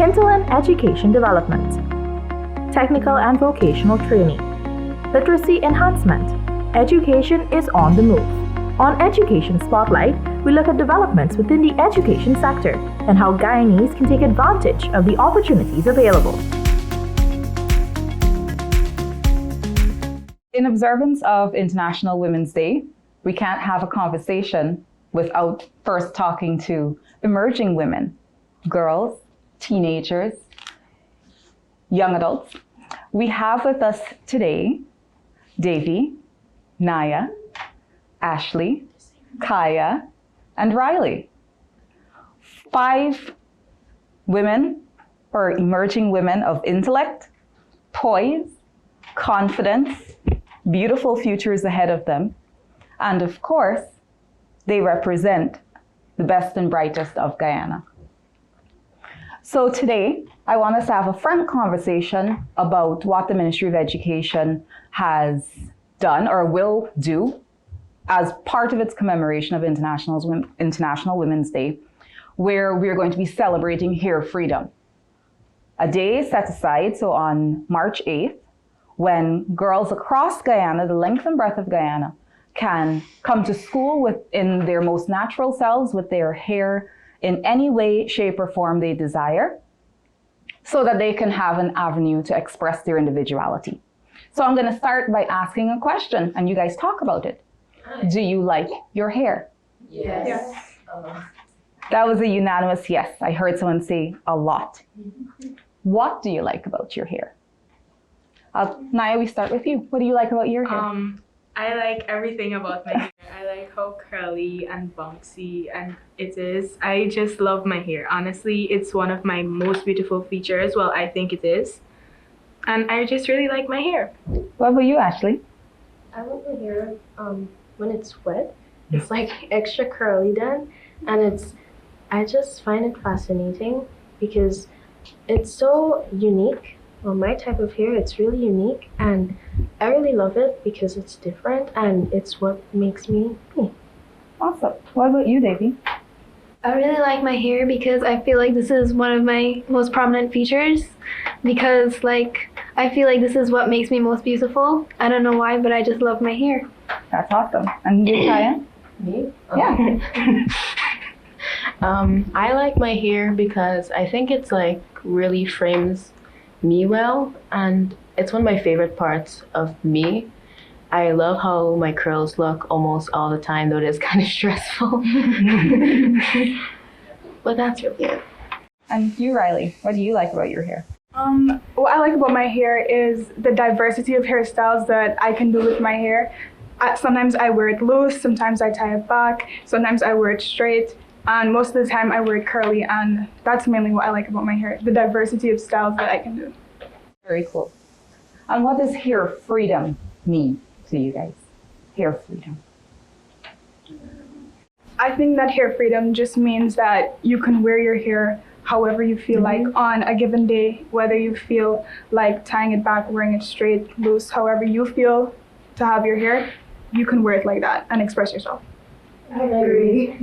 Hinterland Education Development, Technical and Vocational Training, Literacy Enhancement. Education is on the move. On Education Spotlight, we look at developments within the education sector and how Guyanese can take advantage of the opportunities available. In observance of International Women's Day, we can't have a conversation without first talking to emerging women, girls, teenagers, young adults. We have with us today Davy, Naya, Ashley, Kaya, and Riley. 5 women or emerging women of intellect, poise, confidence, beautiful futures ahead of them. And of course, they represent the best and brightest of Guyana. So today, I want us to have a frank conversation about what the Ministry of Education has done or will do as part of its commemoration of International Women's Day, where we're going to be celebrating hair freedom. A day set aside, so on March 8th, when girls across Guyana, the length and breadth of Guyana, can come to school in their most natural selves with their hair in any way, shape, or form they desire, so that they can have an avenue to express their individuality. So I'm going to start by asking a question, and you guys talk about it. Do you like your hair? Yes. That was a unanimous yes. I heard someone say a lot. What do you like about your hair? Naya, we start with you. What do you like about your hair? I like everything about my hair. I like how curly and bouncy and it is. I just love my hair. Honestly, it's one of my most beautiful features. Well, I think it is. And I just really like my hair. What about you, Ashley? I like my hair when it's wet. It's like extra curly then. And I just find it fascinating because it's so unique. Well, my type of hair, it's really unique, and I really love it because it's different and it's what makes me me. Awesome. What about you, Davy? I really like my hair because I feel like this is one of my most prominent features because I feel like this is what makes me most beautiful. I don't know why, but I just love my hair. That's awesome. And you, Kaya? Me? Yeah. I like my hair because I think it's really frames me well, and it's one of my favorite parts of me. I love how my curls look almost all the time, though it is kind of stressful. But that's really it. And you, Riley, what do you like about your hair? What I like about my hair is the diversity of hairstyles that I can do with my hair. Sometimes I wear it loose, sometimes I tie it back, sometimes I wear it straight, and most of the time I wear it curly, and that's mainly what I like about my hair, the diversity of styles that I can do. Very cool. And what does hair freedom mean to you guys? Hair freedom. I think that hair freedom just means that you can wear your hair however you feel like on a given day, whether you feel like tying it back, wearing it straight, loose, however you feel to have your hair, you can wear it like that and express yourself. I agree.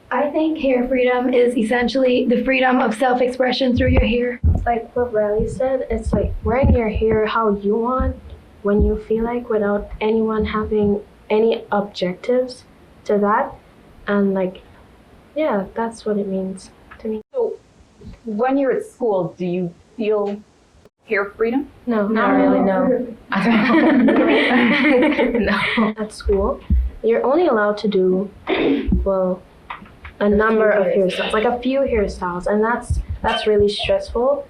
I think hair freedom is essentially the freedom of self-expression through your hair. Like what Riley said, it's like wearing your hair how you want, when you feel like, without anyone having any objectives to that. And yeah, that's what it means to me. So when you're at school, do you feel hair freedom? No, Not really, no. No. At school, you're only allowed to do, well, a number of hairstyles, like a few hairstyles, and that's really stressful.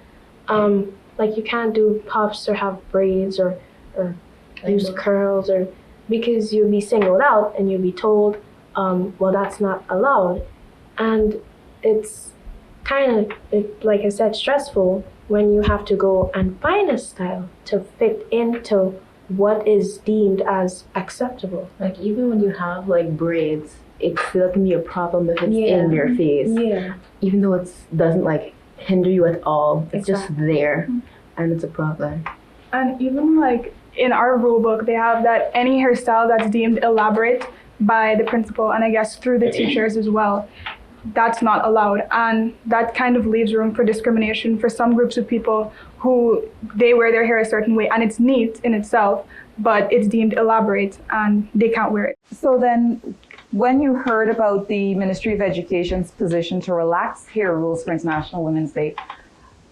You can't do puffs or have braids or use curls, or because you'll be singled out and you'll be told, well, that's not allowed. And it's kind of, like I said, stressful when you have to go and find a style to fit into what is deemed as acceptable. Even when you have braids, it still can be a problem if it's in your face. Yeah. Even though it doesn't hinder you at all, it's just Exactly. there, and it's a problem. And even in our rule book, they have that any hairstyle that's deemed elaborate by the principal, and I guess through the teachers as well, that's not allowed. And that kind of leaves room for discrimination for some groups of people who they wear their hair a certain way and it's neat in itself, but it's deemed elaborate and they can't wear it. So then, when you heard about the Ministry of Education's position to relax hair rules for International Women's Day,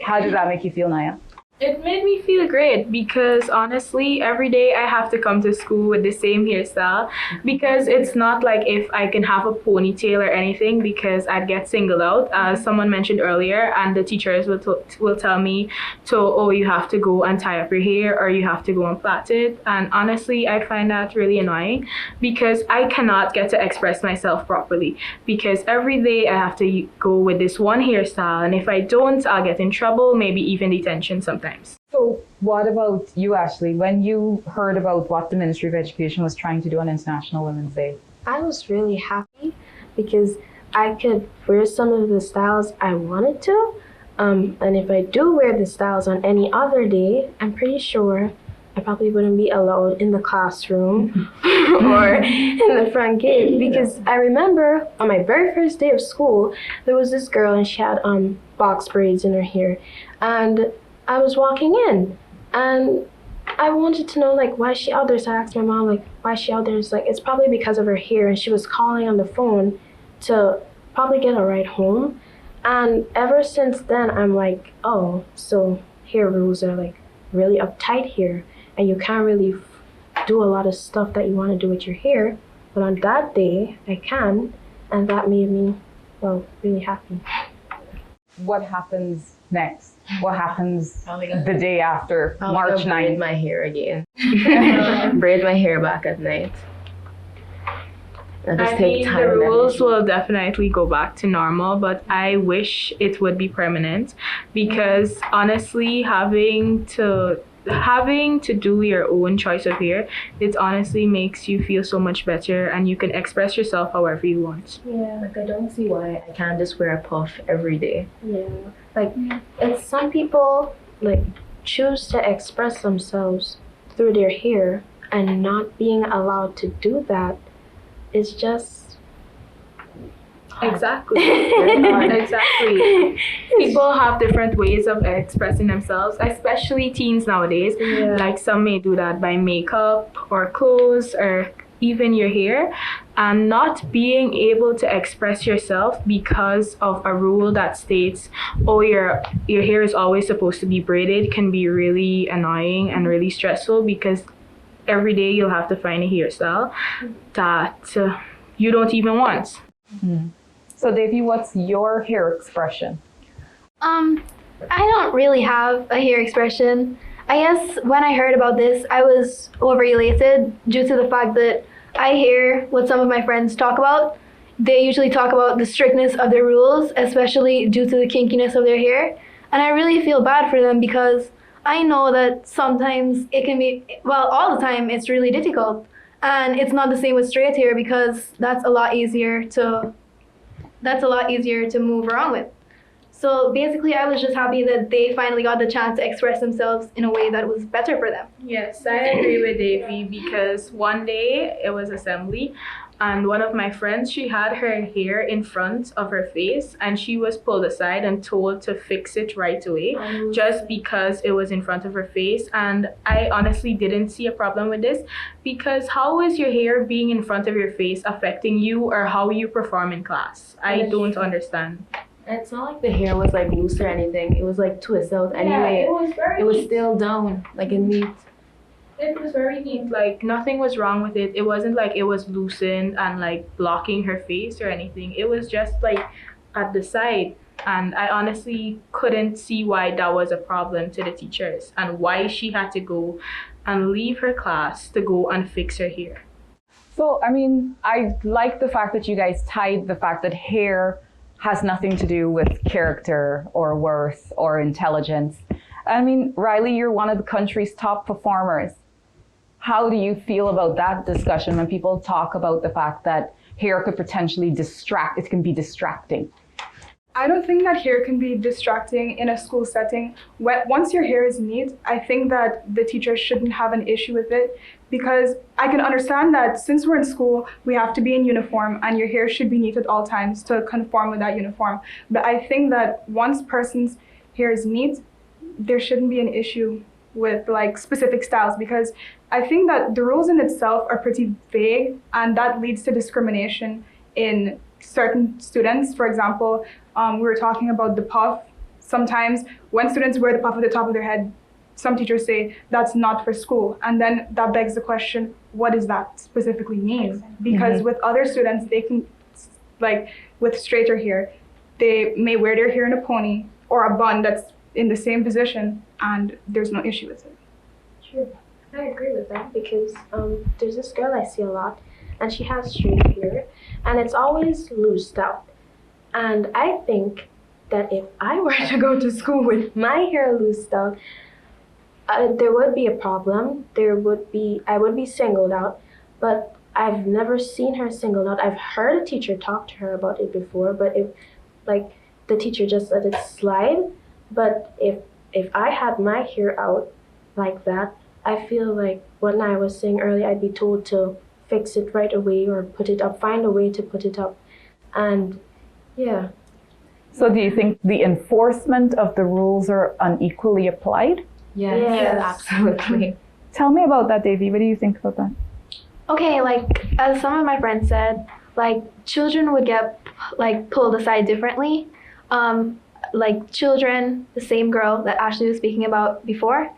how did that make you feel, Naya? It made me feel great because honestly, every day I have to come to school with the same hairstyle because it's not like if I can have a ponytail or anything because I'd get singled out, as someone mentioned earlier, and the teachers will tell me oh, you have to go and tie up your hair or you have to go and plait it. And honestly, I find that really annoying because I cannot get to express myself properly because every day I have to go with this one hairstyle, and if I don't, I'll get in trouble, maybe even detention sometimes. So what about you, Ashley? When you heard about what the Ministry of Education was trying to do on International Women's Day? I was really happy because I could wear some of the styles I wanted to. And if I do wear the styles on any other day, I'm pretty sure I probably wouldn't be allowed in the classroom or in the front gate. Because I remember on my very first day of school, there was this girl and she had box braids in her hair. And I was walking in and I wanted to know like why is she out there. So I asked my mom like why is she out there. It's like it's probably because of her hair, and she was calling on the phone to probably get a ride home. And ever since then I'm like, oh, so hair rules are like really uptight here and you can't really do a lot of stuff that you want to do with your hair, but on that day I can, and that made me really happy. What happens next? What happens the day after March 9th? Braid my hair again. Braid my hair back at night. The rules will definitely go back to normal, but I wish it would be permanent because honestly, having to do your own choice of hair, it honestly makes you feel so much better and you can express yourself however you want. Yeah. Like I don't see why I can't just wear a puff every day. Yeah. Like it's some people like choose to express themselves through their hair, and not being allowed to do that is just Exactly. Exactly. People have different ways of expressing themselves, especially teens nowadays. Yeah. Like some may do that by makeup or clothes or even your hair, and not being able to express yourself because of a rule that states, oh, your hair is always supposed to be braided can be really annoying and really stressful because every day you'll have to find a hairstyle that you don't even want. So Davy, what's your hair expression? I don't really have a hair expression. I guess when I heard about this, I was overelated due to the fact that I hear what some of my friends talk about. They usually talk about the strictness of their rules, especially due to the kinkiness of their hair. And I really feel bad for them because I know that sometimes it can be, all the time it's really difficult. And it's not the same with straight hair because that's a lot easier to move around with. So basically, I was just happy that they finally got the chance to express themselves in a way that was better for them. Yes, I agree with Davy because one day it was assembly and one of my friends, she had her hair in front of her face and she was pulled aside and told to fix it right away just because it was in front of her face. And I honestly didn't see a problem with this because how is your hair being in front of your face affecting you or how you perform in class? I don't understand. It's not like the hair was like loose or anything. It was like twisted out anyway. It was still down, like a neat. It was very neat. Like nothing was wrong with it. It wasn't like it was loosened and like blocking her face or anything. It was just like at the side. And I honestly couldn't see why that was a problem to the teachers and why she had to go and leave her class to go and fix her hair. So, I mean, I like the fact that you guys tied the fact that hair has nothing to do with character or worth or intelligence. I mean, Riley, you're one of the country's top performers. How do you feel about that discussion when people talk about the fact that hair could potentially distract, it can be distracting? I don't think that hair can be distracting in a school setting. Once your hair is neat, I think that the teacher shouldn't have an issue with it, because I can understand that since we're in school, we have to be in uniform and your hair should be neat at all times to conform with that uniform. But I think that once person's hair is neat, there shouldn't be an issue with like specific styles, because I think that the rules in itself are pretty vague and that leads to discrimination in certain students. For example, we were talking about the puff. Sometimes when students wear the puff at the top of their head, some teachers say that's not for school. And then that begs the question, what does that specifically mean? Because with other students, they can, like with straighter hair, they may wear their hair in a pony or a bun that's in the same position and there's no issue with it. True. I agree with that, because there's this girl I see a lot and she has straight hair and it's always loosed out. And I think that if I were to go to school with my hair loosed out, there would be a problem. I would be singled out, but I've never seen her singled out. I've heard a teacher talk to her about it before, but if like the teacher just let it slide. But if I had my hair out like that, I feel like when I was saying earlier, I'd be told to fix it right away or put it up, find a way to put it up. And yeah. So do you think the enforcement of the rules are unequally applied? Yes. Absolutely. Tell me about that, Davy. What do you think about that? Okay, like as some of my friends said, like children would get like pulled aside differently. Like children, the same girl that Ashley was speaking about before,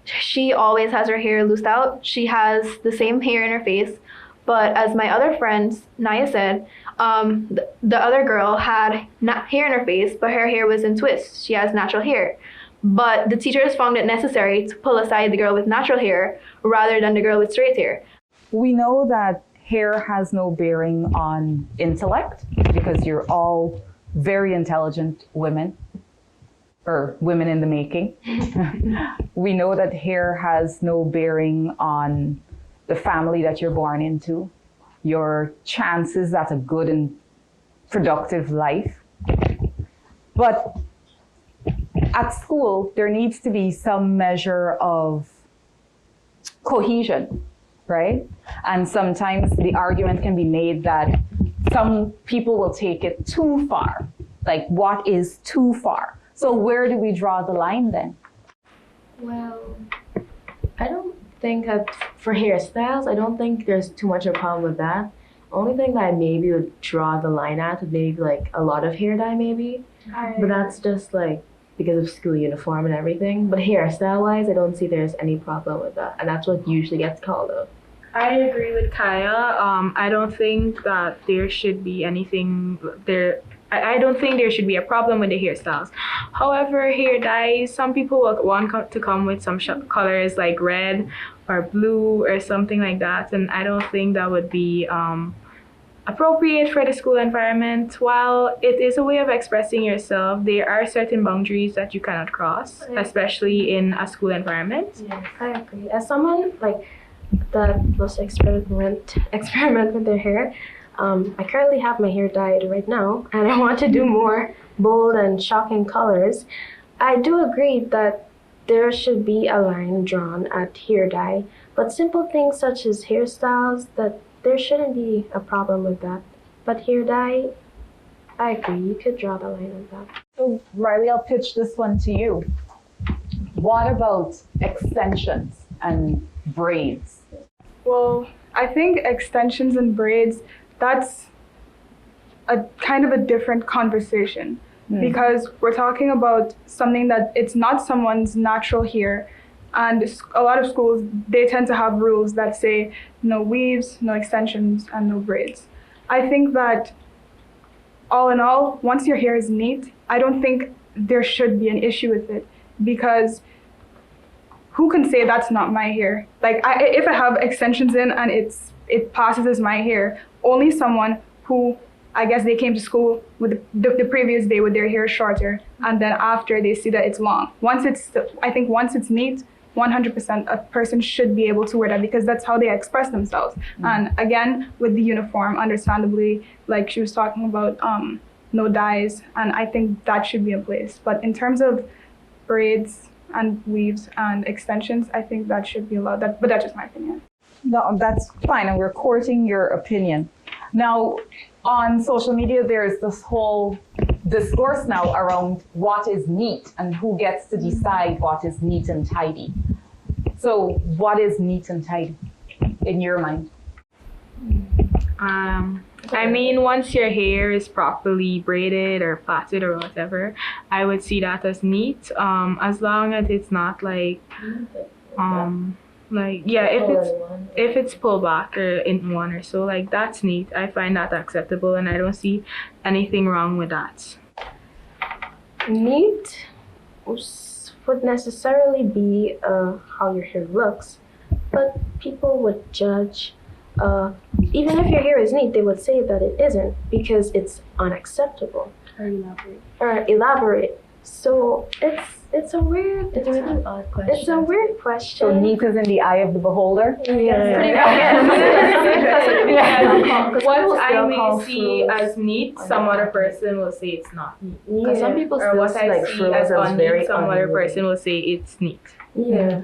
she always has her hair loosed out. She has the same hair in her face. But as my other friends, Naya said, the other girl had hair in her face, but her hair was in twists. She has natural hair. But the teachers found it necessary to pull aside the girl with natural hair rather than the girl with straight hair. We know that hair has no bearing on intellect because you're all very intelligent women, or women in the making. We know that hair has no bearing on the family that you're born into, your chances at a good and productive life. But at school, there needs to be some measure of cohesion, right? And sometimes the argument can be made that some people will take it too far. Like, what is too far? So where do we draw the line then? Well, I don't think that for hairstyles, I don't think there's too much of a problem with that. Only thing that I maybe would draw the line at would maybe like a lot of hair dye maybe. But that's just like because of school uniform and everything. But hairstyle wise, I don't see there's any problem with that. And that's what usually gets called out. I agree with Kaya. I don't think that there should be anything there. I don't think there should be a problem with the hairstyles. However, hair dyes, some people will want to come with some colors like red or blue or something like that. And I don't think that would be appropriate for the school environment. While it is a way of expressing yourself, there are certain boundaries that you cannot cross, especially in a school environment. Yes, I agree. As someone like that was experiment with their hair, I currently have my hair dyed right now, and I want to do more bold and shocking colors. I do agree that there should be a line drawn at hair dye, but simple things such as hairstyles, that there shouldn't be a problem with that. But hair dye, I agree, you could draw the line on that. So Riley, I'll pitch this one to you. What about extensions and braids? Well, I think extensions and braids, that's a kind of a different conversation because we're talking about something that it's not someone's natural hair. And a lot of schools, they tend to have rules that say no weaves, no extensions, and no braids. I think that all in all, once your hair is neat, I don't think there should be an issue with it, because who can say that's not my hair? Like, if I have extensions in and it passes as my hair, only someone who, I guess they came to school with the previous day with their hair shorter, and then after they see that it's long. I think once it's neat, 100% a person should be able to wear that, because that's how they express themselves. And again, with the uniform, understandably, like she was talking about, no dyes, and I think that should be in place. But in terms of braids and weaves and extensions, I think that should be allowed. But that's just my opinion. No, that's fine, and we're courting your opinion. Now, on social media, there's this whole discourse now around what is neat and who gets to decide what is neat and tidy. So, what is neat and tidy in your mind? I mean, once your hair is properly braided or plaited or whatever, I would see that as neat. As long as it's not if it's pulled back or in one or so, like that's neat. I find that acceptable, and I don't see anything wrong with that. Neat would necessarily be how your hair looks, but people would judge. Even if your hair is neat, they would say that it isn't because it's unacceptable. Or elaborate. So it's a really odd question. It's a weird question. So neat is in the eye of the beholder? What I may see as neat, some other person will say it's not neat. Because some people Or still what see I see as unneat, some other person will say it's neat. Yeah.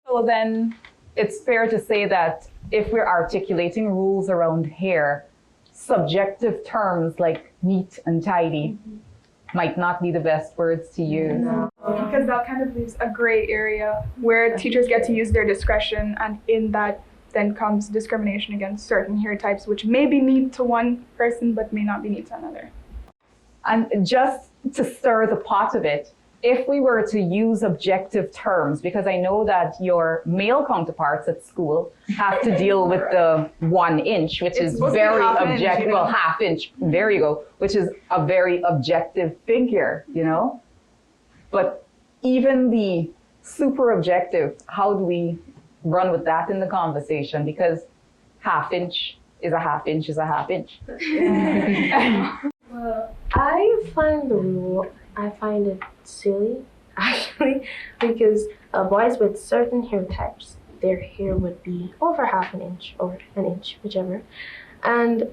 So then it's fair to say that if we're articulating rules around hair, subjective terms like neat and tidy might not be the best words to use. Because that kind of leaves a gray area where teachers get to use their discretion, and in that then comes discrimination against certain hair types, which may be neat to one person but may not be neat to another. And just to stir the pot a bit, if we were to use objective terms, because I know that your male counterparts at school have to deal with the 1 inch, which is very objective, well, half inch, there you go, which is a very objective figure, you know? But even the super objective, how do we run with that in the conversation? Because half inch is a half inch is a half inch. Well, I find it silly, actually, because boys with certain hair types, their hair would be over half an inch, or an inch, whichever. And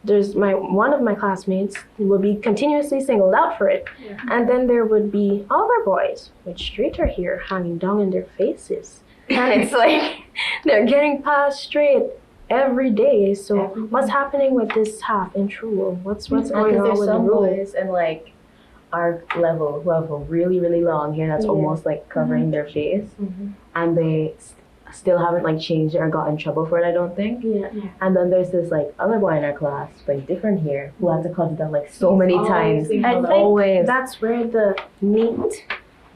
there's one of my classmates would be continuously singled out for it. Yeah. And then there would be other boys with straighter hair hanging down in their faces. And it's like they're getting passed straight every day. So what's happening with this half-inch rule? What's going on with the rule? Boys and like our level who have a really, really long hair that's almost like covering their face, and they still haven't like changed it or got in trouble for it, I don't think. And then there's this like other boy in our class, like different hair, who had to cut it down like so many times. I think that's where the neat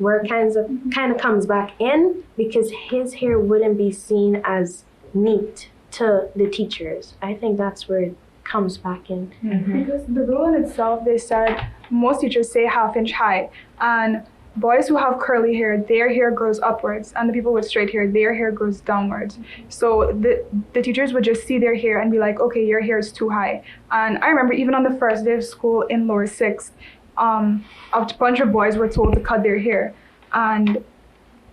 word kind of comes back in, because his hair wouldn't be seen as neat to the teachers. I think that's where it comes back in. Because the rule in itself, they said most teachers say half-inch high, and boys who have curly hair, their hair grows upwards, and the people with straight hair, their hair grows downwards. So the teachers would just see their hair and be like, okay, your hair is too high. And I remember even on the first day of school in lower sixth, a bunch of boys were told to cut their hair, and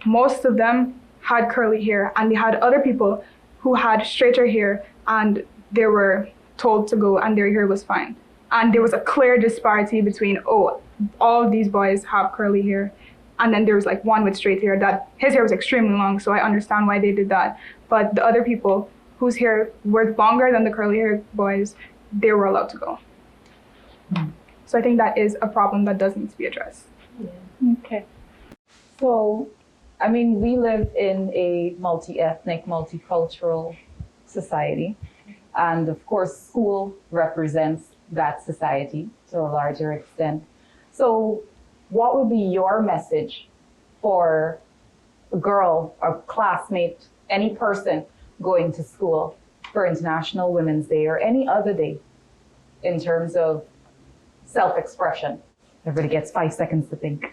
most of them had curly hair, and they had other people who had straighter hair, and they were told to go, and their hair was fine. And there was a clear disparity between, all of these boys have curly hair, and then there was like one with straight hair that his hair was extremely long, so I understand why they did that. But the other people whose hair was longer than the curly hair boys, they were allowed to go. So I think that is a problem that does need to be addressed. Okay. So, I mean, we live in a multi-ethnic, multicultural society. And of course, school represents that society to a larger extent. So what would be your message for a girl, a classmate, any person going to school for International Women's Day or any other day in terms of self-expression? Everybody gets 5 seconds to think.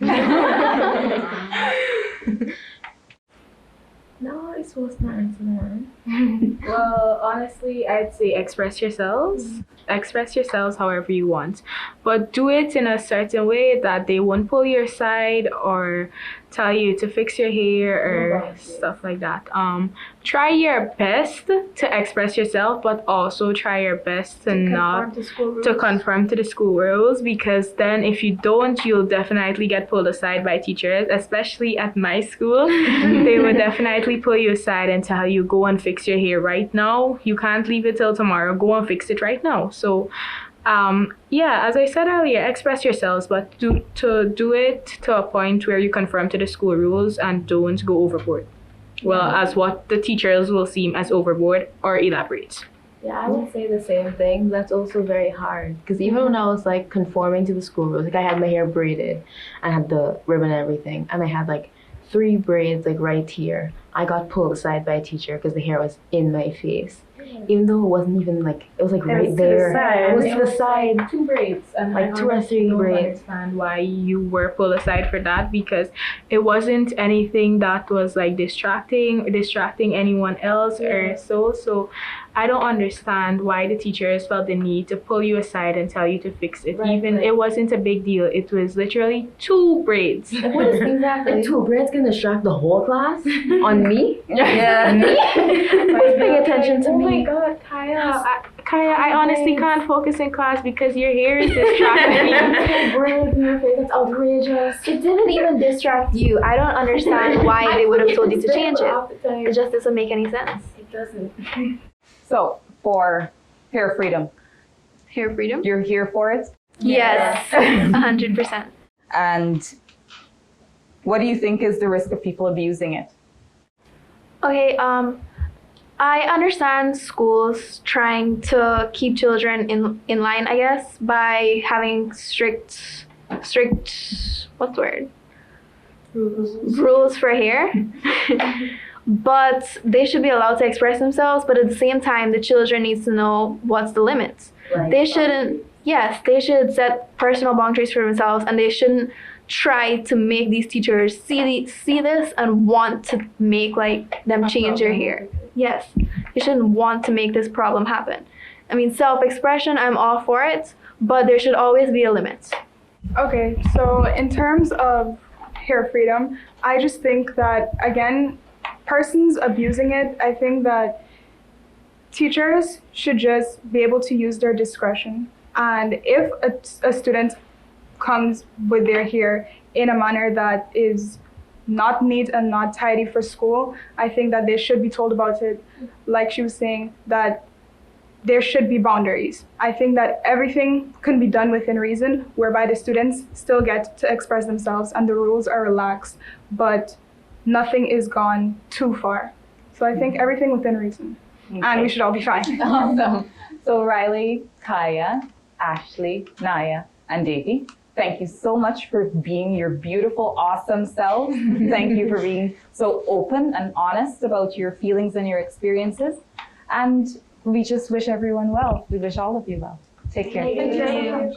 No, I'm supposed to answer that. Well, honestly, I'd say express yourselves. Express yourselves however you want, but do it in a certain way that they won't pull your side or tell you to fix your hair or stuff like that. Try your best to express yourself, but also try your best to not to conform to the school rules, because then if you don't, you'll definitely get pulled aside by teachers, especially at my school. They would definitely pull you aside and tell you, go and fix your hair right now. You can't leave it till tomorrow. Go and fix it right now. So yeah, as I said earlier, express yourselves, but do it to a point where you conform to the school rules and don't go overboard. Well, as what the teachers will seem as overboard or elaborate. Yeah, I would say the same thing. That's also very hard. Because even when I was like conforming to the school rules, like I had my hair braided, I had the ribbon and everything, and I had like 3 braids like right here. I got pulled aside by a teacher because the hair was in my face. Even though it wasn't even like, it was like right there. It was to the side. 2 braids. And like 2 or 3 braids. I understand why you were pulled aside for that, because it wasn't anything that was like distracting anyone else or so. So I don't understand why the teachers felt the need to pull you aside and tell you to fix it. It wasn't a big deal. It was literally 2 braids. What is exactly? 2 braids can distract the whole class on me? Yeah. Me? Paying attention to me. Oh my God, Kaya, I honestly can't focus in class because your hair is distracting me. Braids in your face, that's outrageous. It didn't even distract you. I don't understand why they would have told you to change it. It just doesn't make any sense. It doesn't. So, for hair freedom, Hair freedom? you're here for it? Yes, 100%. And what do you think is the risk of people abusing it? Okay, I understand schools trying to keep children in line, I guess, by having strict what's the word? Rules for hair. But they should be allowed to express themselves, but at the same time, the children needs to know what's the limits. Right. They should set personal boundaries for themselves, and they shouldn't try to make these teachers see this and want to make like them change their hair. Yes, you shouldn't want to make this problem happen. I mean, self-expression, I'm all for it, but there should always be a limit. Okay, so in terms of hair freedom, I just think that, again, persons abusing it, I think that teachers should just be able to use their discretion. And if a student comes with their hair in a manner that is not neat and not tidy for school, I think that they should be told about it. Like she was saying, that there should be boundaries. I think that everything can be done within reason, whereby the students still get to express themselves and the rules are relaxed, but nothing is gone too far. So I think everything within reason. Okay. And we should all be fine. Awesome. So Riley, Kaya, Ashley, Naya, and Davy, thank you so much for being your beautiful, awesome selves. Thank you for being so open and honest about your feelings and your experiences. And we just wish everyone well. We wish all of you well. Take care. Thank you.